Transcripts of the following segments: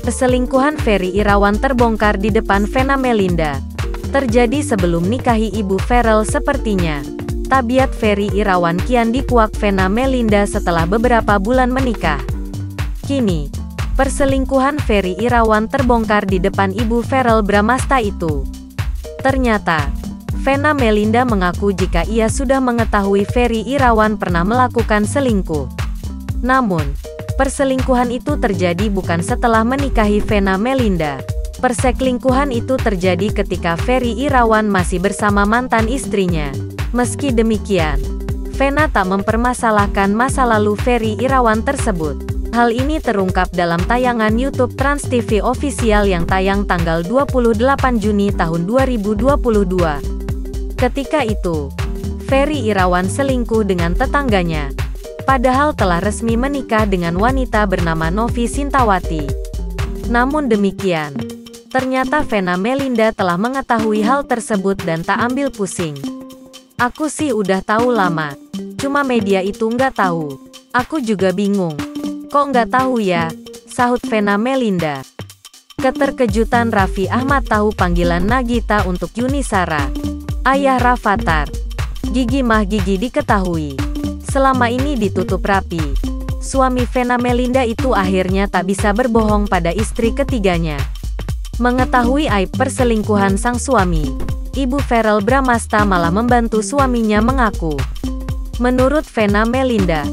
Perselingkuhan Ferry Irawan terbongkar di depan Vena Melinda. Terjadi sebelum nikahi Ibu Ferrel sepertinya. Tabiat Ferry Irawan kian dikuak Vena Melinda setelah beberapa bulan menikah. Kini, perselingkuhan Ferry Irawan terbongkar di depan Ibu Ferrel Bramasta itu. Ternyata, Vena Melinda mengaku jika ia sudah mengetahui Ferry Irawan pernah melakukan selingkuh. Namun, perselingkuhan itu terjadi bukan setelah menikahi Vena Melinda. Perselingkuhan itu terjadi ketika Ferry Irawan masih bersama mantan istrinya. Meski demikian, Vena tak mempermasalahkan masa lalu Ferry Irawan tersebut. Hal ini terungkap dalam tayangan YouTube Trans TV Official yang tayang tanggal 28 Juni tahun 2022. Ketika itu, Ferry Irawan selingkuh dengan tetangganya. Padahal telah resmi menikah dengan wanita bernama Novi Sintawati. Namun demikian, ternyata Vena Melinda telah mengetahui hal tersebut dan tak ambil pusing. Aku sih udah tahu lama, cuma media itu nggak tahu. Aku juga bingung. Kok nggak tahu ya? Sahut Vena Melinda. Keterkejutan Raffi Ahmad tahu panggilan Nagita untuk Yuni Shara. Ayah Rafathar. Gigi mah Gigi diketahui. Selama ini ditutup rapi. Suami Vena Melinda itu akhirnya tak bisa berbohong pada istri ketiganya. Mengetahui aib perselingkuhan sang suami, Ibu Ferrel Bramasta malah membantu suaminya mengaku. Menurut Vena Melinda,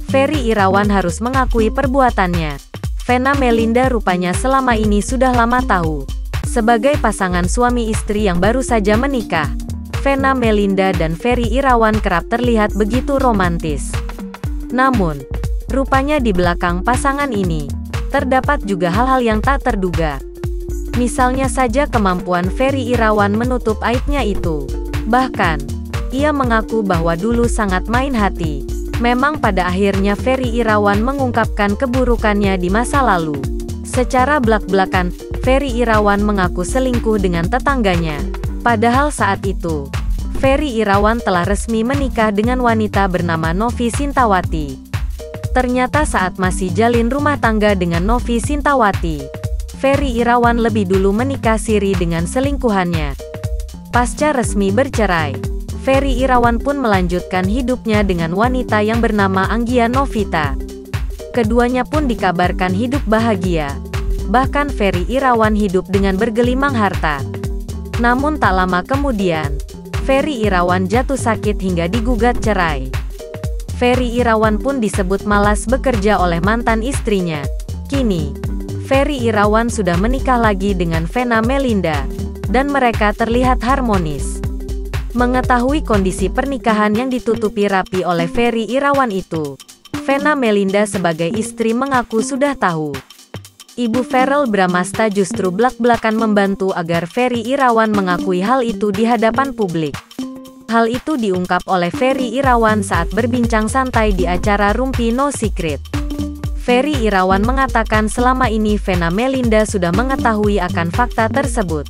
Ferry Irawan harus mengakui perbuatannya. Vena Melinda rupanya selama ini sudah lama tahu. Sebagai pasangan suami istri yang baru saja menikah, Vena Melinda dan Ferry Irawan kerap terlihat begitu romantis. Namun, rupanya di belakang pasangan ini, terdapat juga hal-hal yang tak terduga. Misalnya saja kemampuan Ferry Irawan menutup aibnya itu. Bahkan, ia mengaku bahwa dulu sangat main hati. Memang pada akhirnya Ferry Irawan mengungkapkan keburukannya di masa lalu. Secara blak-blakan, Ferry Irawan mengaku selingkuh dengan tetangganya. Padahal saat itu, Ferry Irawan telah resmi menikah dengan wanita bernama Novi Sintawati. Ternyata saat masih jalin rumah tangga dengan Novi Sintawati, Ferry Irawan lebih dulu menikah siri dengan selingkuhannya. Pasca resmi bercerai, Ferry Irawan pun melanjutkan hidupnya dengan wanita yang bernama Anggia Novita. Keduanya pun dikabarkan hidup bahagia. Bahkan Ferry Irawan hidup dengan bergelimang harta. Namun tak lama kemudian, Ferry Irawan jatuh sakit hingga digugat cerai. Ferry Irawan pun disebut malas bekerja oleh mantan istrinya. Kini, Ferry Irawan sudah menikah lagi dengan Vena Melinda, dan mereka terlihat harmonis. Mengetahui kondisi pernikahan yang ditutupi rapi oleh Ferry Irawan itu, Vena Melinda sebagai istri mengaku sudah tahu. Ibu Ferrel Bramasta justru blak-blakan membantu agar Ferry Irawan mengakui hal itu di hadapan publik. Hal itu diungkap oleh Ferry Irawan saat berbincang santai di acara Rumpi No Secret. Ferry Irawan mengatakan selama ini Vena Melinda sudah mengetahui akan fakta tersebut.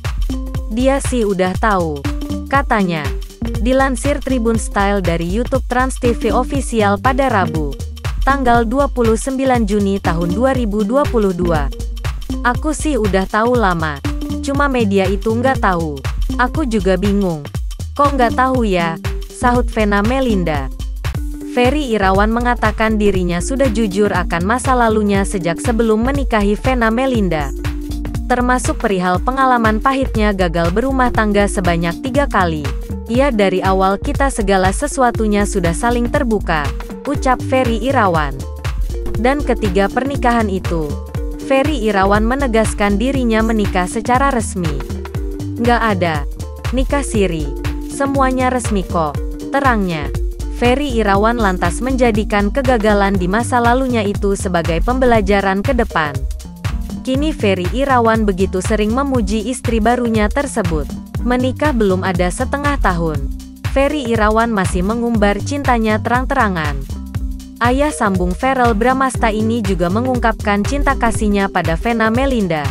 Dia sih udah tahu, katanya. Dilansir Tribun Style dari YouTube Trans TV Official pada Rabu, tanggal 29 Juni tahun 2022. Aku sih udah tahu lama, cuma media itu nggak tahu. Aku juga bingung. Kok nggak tahu ya? Sahut Vena Melinda. Ferry Irawan mengatakan dirinya sudah jujur akan masa lalunya sejak sebelum menikahi Vena Melinda. Termasuk perihal pengalaman pahitnya gagal berumah tangga sebanyak 3 kali. Ya dari awal kita segala sesuatunya sudah saling terbuka, ucap Ferry Irawan. Dan ketiga pernikahan itu, Ferry Irawan menegaskan dirinya menikah secara resmi. Nggak ada nikah siri, semuanya resmi kok, terangnya. Ferry Irawan lantas menjadikan kegagalan di masa lalunya itu sebagai pembelajaran ke depan. Kini Ferry Irawan begitu sering memuji istri barunya tersebut. Menikah belum ada setengah tahun, Ferry Irawan masih mengumbar cintanya terang-terangan. Ayah sambung Ferrel Bramasta ini juga mengungkapkan cinta kasihnya pada Vena Melinda.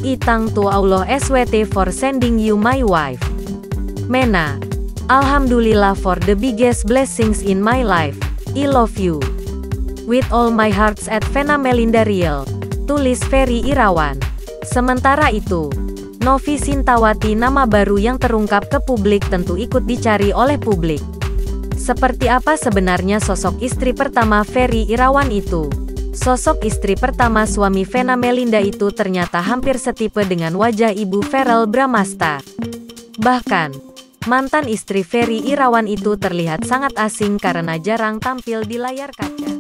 Itang to Allah SWT for sending you my wife. Mena, Alhamdulillah for the biggest blessings in my life. I love you. With all my hearts at Vena Melinda Real. tulis Ferry Irawan. Sementara itu, Novi Sintawati, nama baru yang terungkap ke publik, tentu ikut dicari oleh publik. Seperti apa sebenarnya sosok istri pertama Ferry Irawan itu? Sosok istri pertama suami Vena Melinda itu ternyata hampir setipe dengan wajah Ibu Verrell Bramasta. Bahkan, mantan istri Ferry Irawan itu terlihat sangat asing karena jarang tampil di layar kaca.